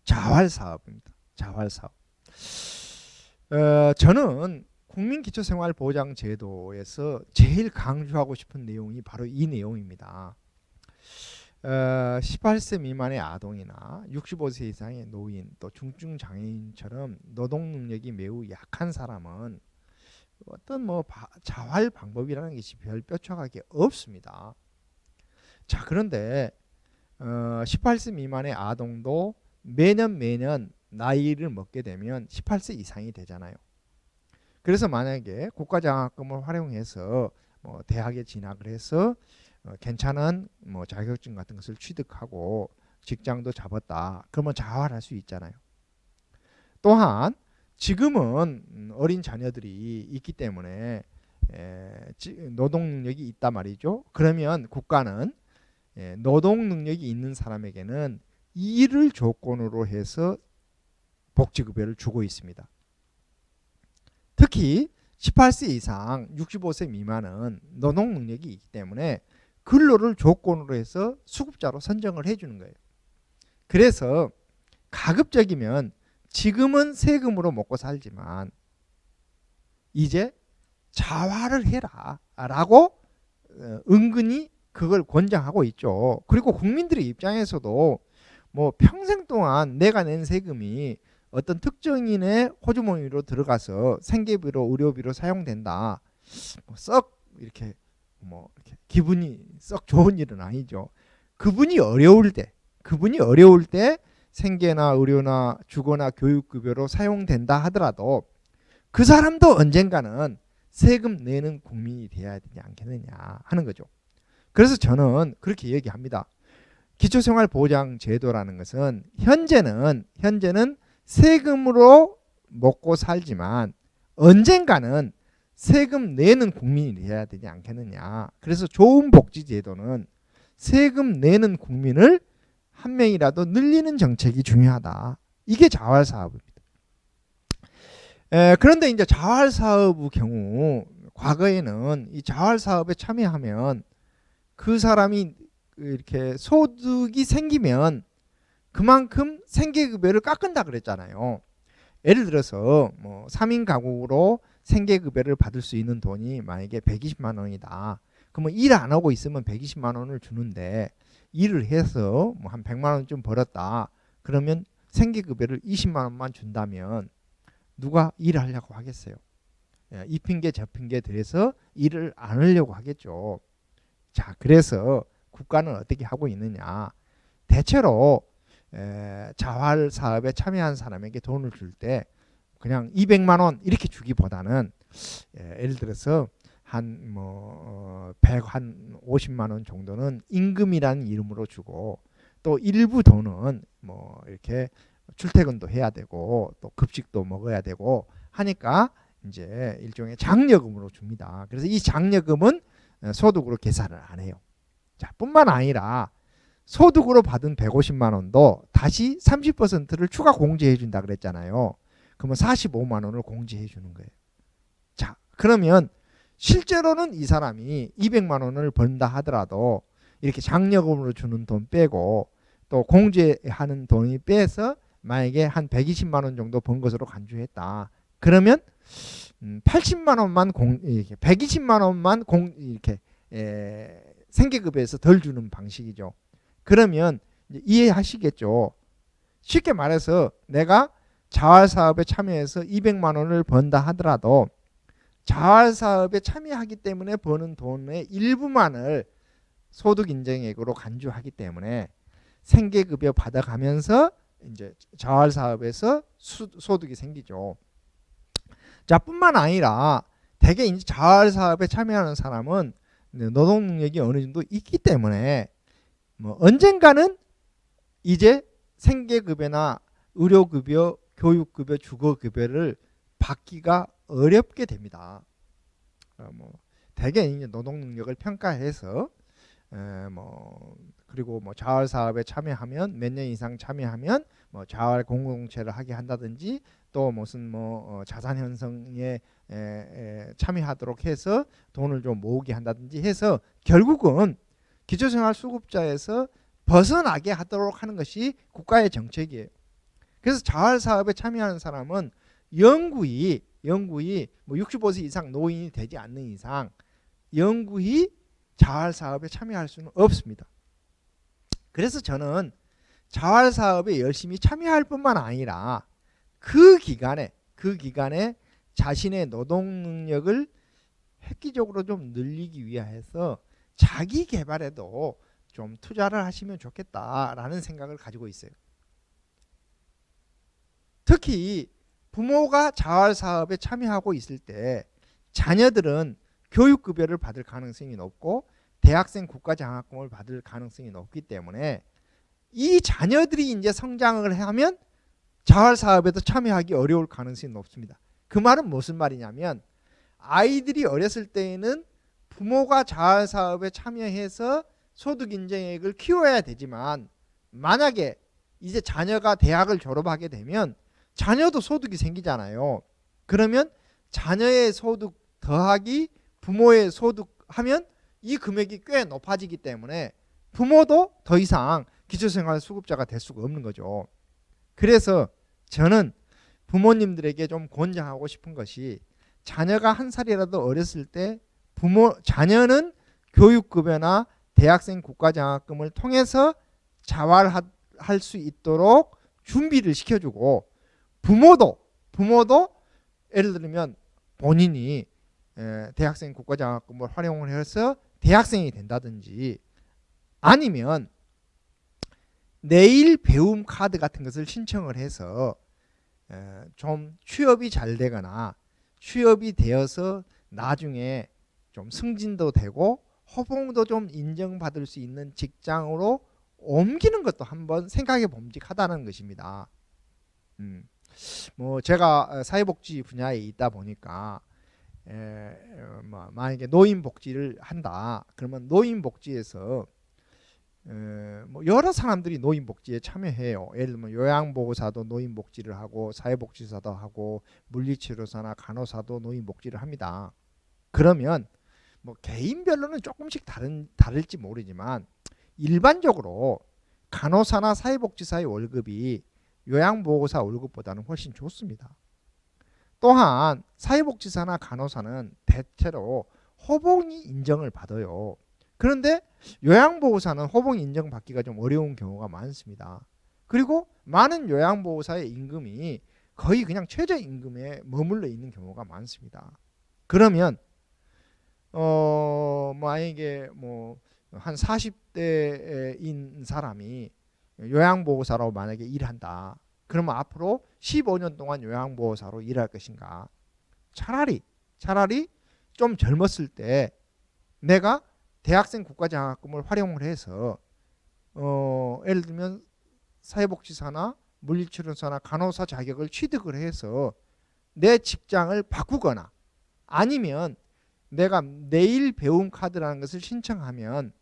자활사업입니다. 자활사업. 저는 국민기초생활보장제도에서 제일 강조하고 싶은 내용이 바로 이 내용입니다. 18세 미만의 아동이나 65세 이상의 노인, 또 중증 장애인처럼 노동 능력이 매우 약한 사람은 어떤 자활 방법이라는 것이 별 뼈초각이 없습니다. 자, 그런데 18세 미만의 아동도 매년 나이를 먹게 되면 18세 이상이 되잖아요. 그래서 만약에 국가장학금을 활용해서 대학에 진학을 해서 괜찮은 자격증 같은 것을 취득하고 직장도 잡았다. 그러면 자활할 수 있잖아요. 또한 지금은 어린 자녀들이 있기 때문에 노동 능력이 있단 말이죠. 그러면 국가는 노동 능력이 있는 사람에게는 일을 조건으로 해서 복지급여를 주고 있습니다. 특히 18세 이상 65세 미만은 노동 능력이 있기 때문에 근로를 조건으로 해서 수급자로 선정을 해주는 거예요. 그래서 가급적이면 지금은 세금으로 먹고 살지만 이제 자활을 해라 라고 은근히 그걸 권장하고 있죠. 그리고 국민들의 입장에서도 평생 동안 내가 낸 세금이 어떤 특정인의 호주머니로 들어가서 생계비로 의료비로 사용된다. 썩 이렇게 기분이 썩 좋은 일은 아니죠. 그분이 어려울 때 생계나 의료나 주거나 교육급여로 사용된다 하더라도 그 사람도 언젠가는 세금 내는 국민이 돼야 되지 않겠느냐 하는 거죠. 그래서 저는 그렇게 얘기합니다. 기초생활보장제도라는 것은 현재는 세금으로 먹고 살지만 언젠가는 세금 내는 국민이 돼야 되지 않겠느냐. 그래서 좋은 복지제도는 세금 내는 국민을 한 명이라도 늘리는 정책이 중요하다. 이게 자활사업입니다. 그런데 이제 자활사업의 경우 과거에는 이 자활사업에 참여하면 그 사람이 이렇게 소득이 생기면 그만큼 생계급여를 깎은다 그랬잖아요. 예를 들어서 3인 가구로 생계급여를 받을 수 있는 돈이 만약에 120만 원이다. 그러면 일 안 하고 있으면 120만 원을 주는데 일을 해서 한 100만 원쯤 벌었다. 그러면 생계급여를 20만 원만 준다면 누가 일하려고 하겠어요? 이 핑계 저 핑계 들여서 일을 안 하려고 하겠죠. 자, 그래서 국가는 어떻게 하고 있느냐. 대체로 자활 사업에 참여한 사람에게 돈을 줄 때 그냥 200만 원 이렇게 주기보다는 예를 들어서 한 50만 원 정도는 임금이라는 이름으로 주고 또 일부 돈은 이렇게 출퇴근도 해야 되고 또 급식도 먹어야 되고 하니까 이제 일종의 장려금으로 줍니다. 그래서 이 장려금은 소득으로 계산을 안 해요. 자, 뿐만 아니라 소득으로 받은 150만 원도 다시 30%를 추가 공제해 준다 그랬잖아요. 그러면 45만 원을 공제해 주는 거예요. 자, 그러면 실제로는 이 사람이 200만 원을 번다 하더라도 이렇게 장려금으로 주는 돈 빼고 또 공제하는 돈이 빼서 만약에 한 120만 원 정도 번 것으로 간주했다. 그러면 80만 원만 120만 원만 이렇게 생계급여에서 덜 주는 방식이죠. 그러면 이해하시겠죠. 쉽게 말해서 내가 자활사업에 참여해서 200만 원을 번다 하더라도 자활사업에 참여하기 때문에 버는 돈의 일부만을 소득인정액으로 간주하기 때문에 생계급여 받아가면서 이제 자활사업에서 소득이 생기죠. 자, 뿐만 아니라 대개 이제 자활사업에 참여하는 사람은 노동 능력이 어느 정도 있기 때문에 언젠가는 이제 생계급여나 의료급여, 교육급여, 주거급여를 받기가 어렵게 됩니다. 대개 이제 노동 능력을 평가해서 그리고 자활사업에 참여하면 몇 년 이상 참여하면 자활 공동체를 하게 한다든지 또 무슨 자산 형성에 참여하도록 해서 돈을 좀 모으게 한다든지 해서 결국은 기초생활수급자에서 벗어나게 하도록 하는 것이 국가의 정책이에요. 그래서 자활 사업에 참여하는 사람은 영구히 뭐 65세 이상 노인이 되지 않는 이상 영구히 자활 사업에 참여할 수는 없습니다. 그래서 저는 자활 사업에 열심히 참여할 뿐만 아니라 그 기간에 자신의 노동 능력을 획기적으로 좀 늘리기 위해서 자기 개발에도 좀 투자를 하시면 좋겠다라는 생각을 가지고 있어요. 특히 부모가 자활 사업에 참여하고 있을 때 자녀들은 교육급여를 받을 가능성이 높고 대학생 국가장학금을 받을 가능성이 높기 때문에 이 자녀들이 이제 성장을 하면 자활 사업에도 참여하기 어려울 가능성이 높습니다. 그 말은 무슨 말이냐면 아이들이 어렸을 때에는 부모가 자활 사업에 참여해서 소득 인정액을 키워야 되지만 만약에 이제 자녀가 대학을 졸업하게 되면 자녀도 소득이 생기잖아요. 그러면 자녀의 소득 더하기 부모의 소득 하면 이 금액이 꽤 높아지기 때문에 부모도 더 이상 기초생활수급자가 될 수가 없는 거죠. 그래서 저는 부모님들에게 좀 권장하고 싶은 것이 자녀가 한 살이라도 어렸을 때 자녀는 교육급여나 대학생 국가장학금을 통해서 자활할 수 있도록 준비를 시켜주고 부모도 예를 들면 본인이 대학생 국가장학금을 활용을 해서 대학생이 된다든지 아니면 내일 배움 카드 같은 것을 신청을 해서 좀 취업이 잘 되거나 취업이 되어서 나중에 좀 승진도 되고 호봉도 좀 인정받을 수 있는 직장으로 옮기는 것도 한번 생각해 봄직하다는 것입니다. 뭐 제가 사회복지 분야에 있다 보니까 뭐 만약에 노인복지를 한다 그러면 노인복지에서 뭐 여러 사람들이 노인복지에 참여해요. 예를 들면 요양보호사도 노인복지를 하고 사회복지사도 하고 물리치료사나 간호사도 노인복지를 합니다. 그러면 뭐 개인별로는 조금씩 다를지 모르지만 일반적으로 간호사나 사회복지사의 월급이 요양보호사 월급보다는 훨씬 좋습니다. 또한 사회복지사나 간호사는 대체로 호봉이 인정을 받아요. 그런데 요양보호사는 호봉 인정받기가 좀 어려운 경우가 많습니다. 그리고 많은 요양보호사의 임금이 거의 그냥 최저임금에 머물러 있는 경우가 많습니다. 그러면 만약에 뭐 한 40대인 사람이 요양보호사로 만약에 일한다. 그러면 앞으로 15년 동안 요양보호사로 일할 것인가? 차라리 좀 젊었을 때 내가 대학생 국가장학금을 활용을 해서 예를 들면 사회복지사나 물리치료사나 간호사 자격을 취득을 해서 내 직장을 바꾸거나 아니면 내가 내일 배움 카드라는 것을 신청하면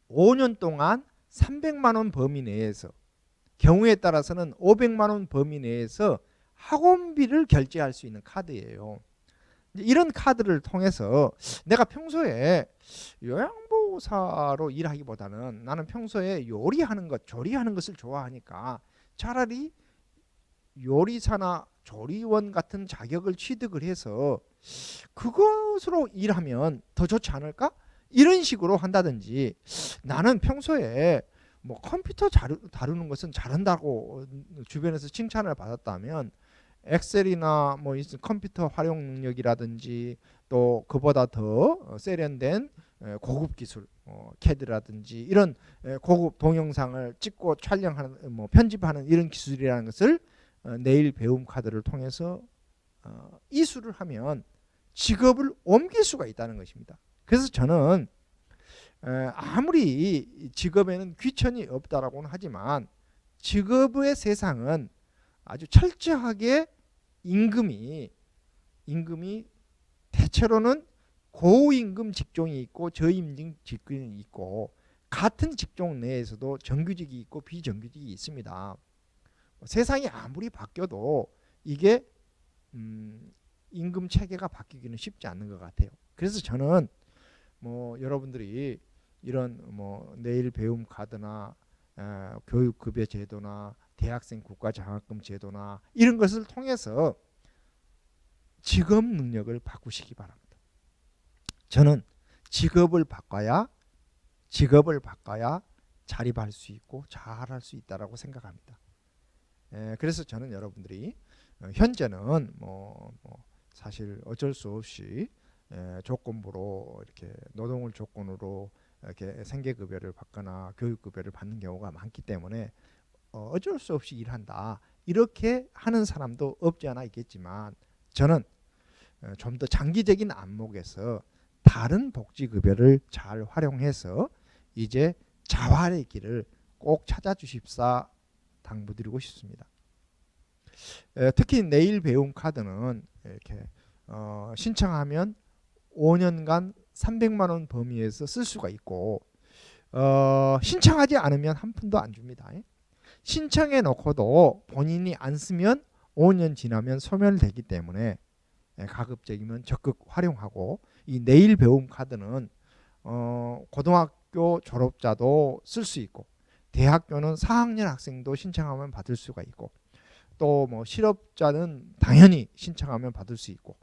5년 동안 300만 원 범위 내에서 경우에 따라서는 500만 원 범위 내에서 학원비를 결제할 수 있는 카드예요. 이런 카드를 통해서 내가 평소에 요양보호사로 일하기보다는 나는 평소에 요리하는 것, 조리하는 것을 좋아하니까 차라리 요리사나 조리원 같은 자격을 취득을 해서 그것으로 일하면 더 좋지 않을까? 이런 식으로 한다든지 나는 평소에 뭐 컴퓨터 다루는 것은 잘한다고 주변에서 칭찬을 받았다면 엑셀이나 뭐 컴퓨터 활용 능력이라든지 또 그보다 더 세련된 고급 기술 캐드라든지 이런 고급 동영상을 찍고 촬영하는 뭐 편집하는 이런 기술이라는 것을 내일 배움 카드를 통해서 이수를 하면 직업을 옮길 수가 있다는 것입니다. 그래서 저는 아무리 직업에는 귀천이 없다라고는 하지만 직업의 세상은 아주 철저하게 임금이 대체로는 고임금 직종이 있고 저임금 직종이 있고 같은 직종 내에서도 정규직이 있고 비정규직이 있습니다. 세상이 아무리 바뀌어도 이게 임금 체계가 바뀌기는 쉽지 않는 것 같아요. 그래서 저는 뭐 여러분들이 이런 뭐 내일 배움 카드나 교육급여 제도나 대학생 국가장학금 제도나 이런 것을 통해서 직업 능력을 바꾸시기 바랍니다. 저는 직업을 바꿔야 자립할 수 있고 잘할 수 있다라고 생각합니다. 그래서 저는 여러분들이 현재는 사실 어쩔 수 없이 조건부로 이렇게 노동을 조건으로 이렇게 생계급여를 받거나 교육급여를 받는 경우가 많기 때문에 어쩔 수 없이 일한다 이렇게 하는 사람도 없지 않아 있겠지만 저는 좀 더 장기적인 안목에서 다른 복지급여를 잘 활용해서 이제 자활의 길을 꼭 찾아주십사 당부드리고 싶습니다. 특히 내일 배움 카드는 이렇게 신청하면 5년간 300만 원 범위에서 쓸 수가 있고 신청하지 않으면 한 푼도 안 줍니다. 신청해 놓고도 본인이 안 쓰면 5년 지나면 소멸되기 때문에 가급적이면 적극 활용하고 이 내일 배움 카드는 고등학교 졸업자도 쓸 수 있고 대학교는 4학년 학생도 신청하면 받을 수가 있고 또 뭐 실업자는 당연히 신청하면 받을 수 있고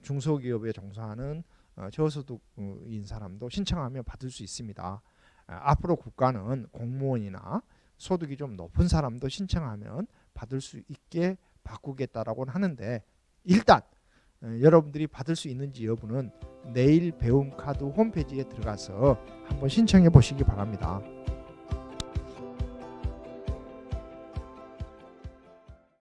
중소기업에 종사하는 저소득인 사람도 신청하면 받을 수 있습니다. 앞으로 국가는 공무원이나 소득이 좀 높은 사람도 신청하면 받을 수 있게 바꾸겠다라고는 하는데 일단 여러분들이 받을 수 있는지 여부는 내일 배움 카드 홈페이지에 들어가서 한번 신청해 보시기 바랍니다.